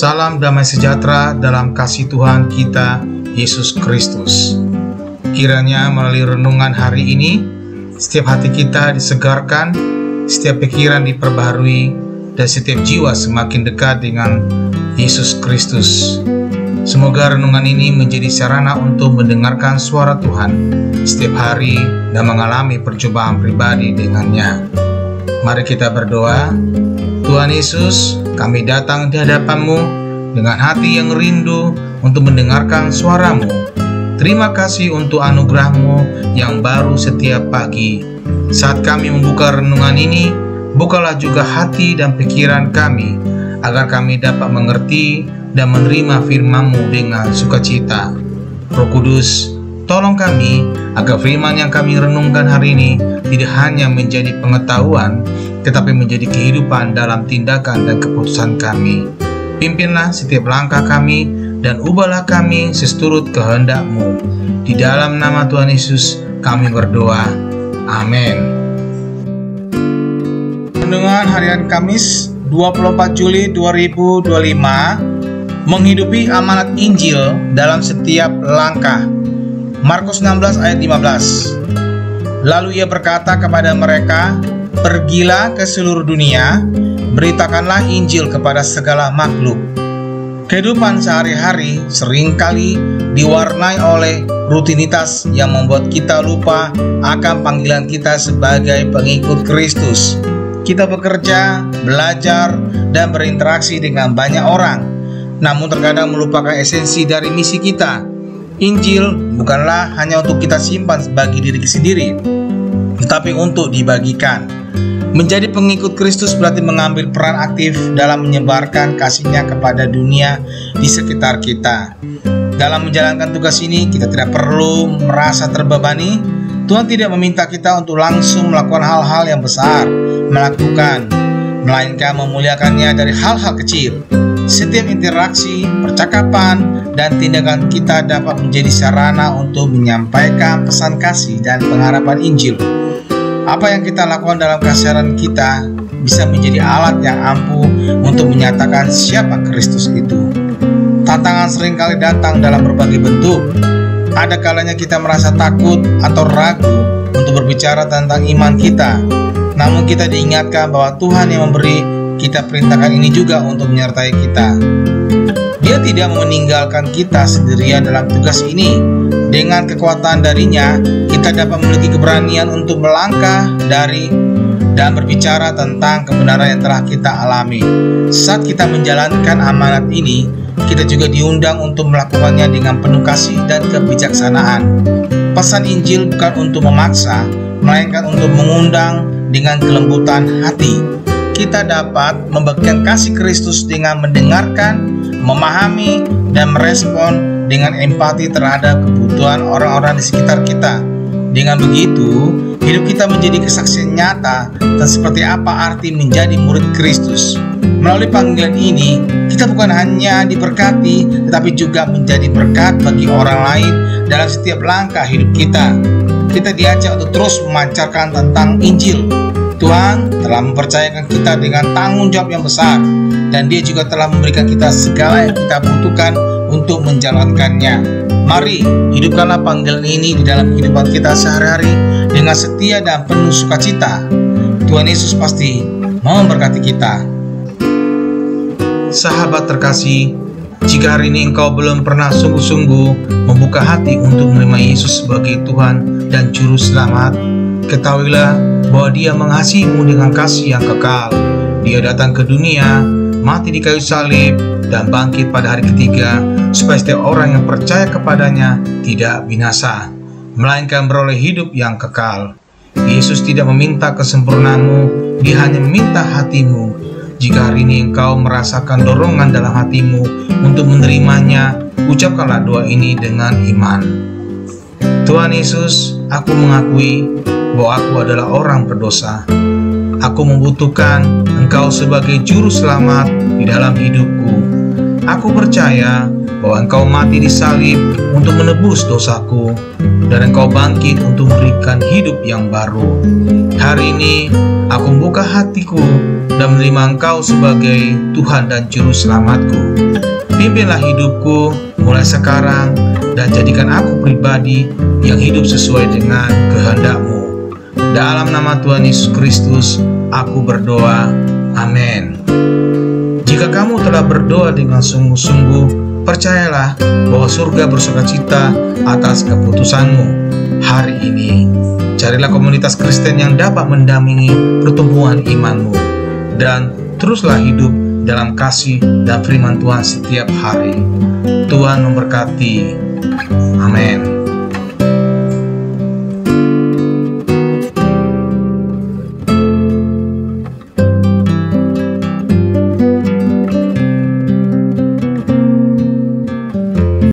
Salam damai sejahtera dalam kasih Tuhan kita, Yesus Kristus. Kiranya melalui renungan hari ini, setiap hati kita disegarkan, setiap pikiran diperbaharui, dan setiap jiwa semakin dekat dengan Yesus Kristus. Semoga renungan ini menjadi sarana untuk mendengarkan suara Tuhan setiap hari dan mengalami percobaan pribadi dengannya. Mari kita berdoa. Tuhan Yesus, kami datang di hadapan-Mu dengan hati yang rindu untuk mendengarkan suara-Mu. Terima kasih untuk anugerah-Mu yang baru setiap pagi. Saat kami membuka renungan ini, bukalah juga hati dan pikiran kami, agar kami dapat mengerti dan menerima firman-Mu dengan sukacita. Roh Kudus, tolong kami agar firman yang kami renungkan hari ini tidak hanya menjadi pengetahuan, tetapi menjadi kehidupan dalam tindakan dan keputusan kami. Pimpinlah setiap langkah kami dan ubahlah kami seturut kehendak-Mu. Di dalam nama Tuhan Yesus kami berdoa. Amin. Renungan harian Kamis 24 Juli 2025, menghidupi amanat Injil dalam setiap langkah. Markus 16 ayat 15. Lalu ia berkata kepada mereka, "Pergilah ke seluruh dunia, beritakanlah Injil kepada segala makhluk." Kehidupan sehari-hari seringkali diwarnai oleh rutinitas yang membuat kita lupa akan panggilan kita sebagai pengikut Kristus. Kita bekerja, belajar, dan berinteraksi dengan banyak orang, namun terkadang melupakan esensi dari misi kita. Injil bukanlah hanya untuk kita simpan bagi diri sendiri, tetapi untuk dibagikan. Menjadi pengikut Kristus berarti mengambil peran aktif dalam menyebarkan kasih-Nya kepada dunia di sekitar kita. Dalam menjalankan tugas ini, kita tidak perlu merasa terbebani. Tuhan tidak meminta kita untuk langsung melakukan hal-hal yang besar, melainkan memuliakannya dari hal-hal kecil. Setiap interaksi, percakapan, dan tindakan kita dapat menjadi sarana untuk menyampaikan pesan kasih dan pengharapan Injil. Apa yang kita lakukan dalam keseharian kita bisa menjadi alat yang ampuh untuk menyatakan siapa Kristus itu. Tantangan seringkali datang dalam berbagai bentuk. Ada kalanya kita merasa takut atau ragu untuk berbicara tentang iman kita. Namun kita diingatkan bahwa Tuhan yang memberi kita perintahkan ini juga untuk menyertai kita. Dia tidak meninggalkan kita sendirian dalam tugas ini. Dengan kekuatan darinya, kita dapat memiliki keberanian untuk melangkah dari dan berbicara tentang kebenaran yang telah kita alami. Saat kita menjalankan amanat ini, kita juga diundang untuk melakukannya dengan penuh kasih dan kebijaksanaan. Pesan Injil bukan untuk memaksa, melainkan untuk mengundang dengan kelembutan hati. Kita dapat membagikan kasih Kristus dengan mendengarkan, memahami, dan merespon dengan empati terhadap kebutuhan orang-orang di sekitar kita. Dengan begitu, hidup kita menjadi kesaksian nyata dan seperti apa arti menjadi murid Kristus. Melalui panggilan ini, kita bukan hanya diberkati, tetapi juga menjadi berkat bagi orang lain dalam setiap langkah hidup kita. Kita diajak untuk terus memancarkan tentang Injil. Tuhan telah mempercayakan kita dengan tanggung jawab yang besar, dan Dia juga telah memberikan kita segala yang kita butuhkan untuk menjalankannya. Mari hidupkanlah panggilan ini di dalam kehidupan kita sehari-hari dengan setia dan penuh sukacita. Tuhan Yesus pasti mau memberkati kita. Sahabat terkasih, jika hari ini engkau belum pernah sungguh-sungguh membuka hati untuk menerima Yesus sebagai Tuhan dan Juru Selamat, ketahuilah bahwa Dia mengasihimu dengan kasih yang kekal. Dia datang ke dunia, mati di kayu salib, dan bangkit pada hari ketiga, supaya setiap orang yang percaya kepadanya tidak binasa, melainkan beroleh hidup yang kekal. Yesus tidak meminta kesempurnaanmu, Dia hanya meminta hatimu. Jika hari ini engkau merasakan dorongan dalam hatimu untuk menerimanya, ucapkanlah doa ini dengan iman. Tuhan Yesus, aku mengakui bahwa aku adalah orang berdosa. Aku membutuhkan Engkau sebagai Juru Selamat di dalam hidupku. Aku percaya bahwa Engkau mati di salib untuk menebus dosaku, dan Engkau bangkit untuk memberikan hidup yang baru. Hari ini aku membuka hatiku dan menerima Engkau sebagai Tuhan dan Juru Selamatku. Pimpinlah hidupku mulai sekarang dan jadikan aku pribadi yang hidup sesuai dengan kehendak-Mu. Dalam nama Tuhan Yesus Kristus aku berdoa, amin. Jika kamu telah berdoa dengan sungguh-sungguh, percayalah bahwa surga bersukacita atas keputusanmu hari ini. Carilah komunitas Kristen yang dapat mendampingi pertumbuhan imanmu, dan teruslah hidup dalam kasih dan firman Tuhan setiap hari. Tuhan memberkati. Amin.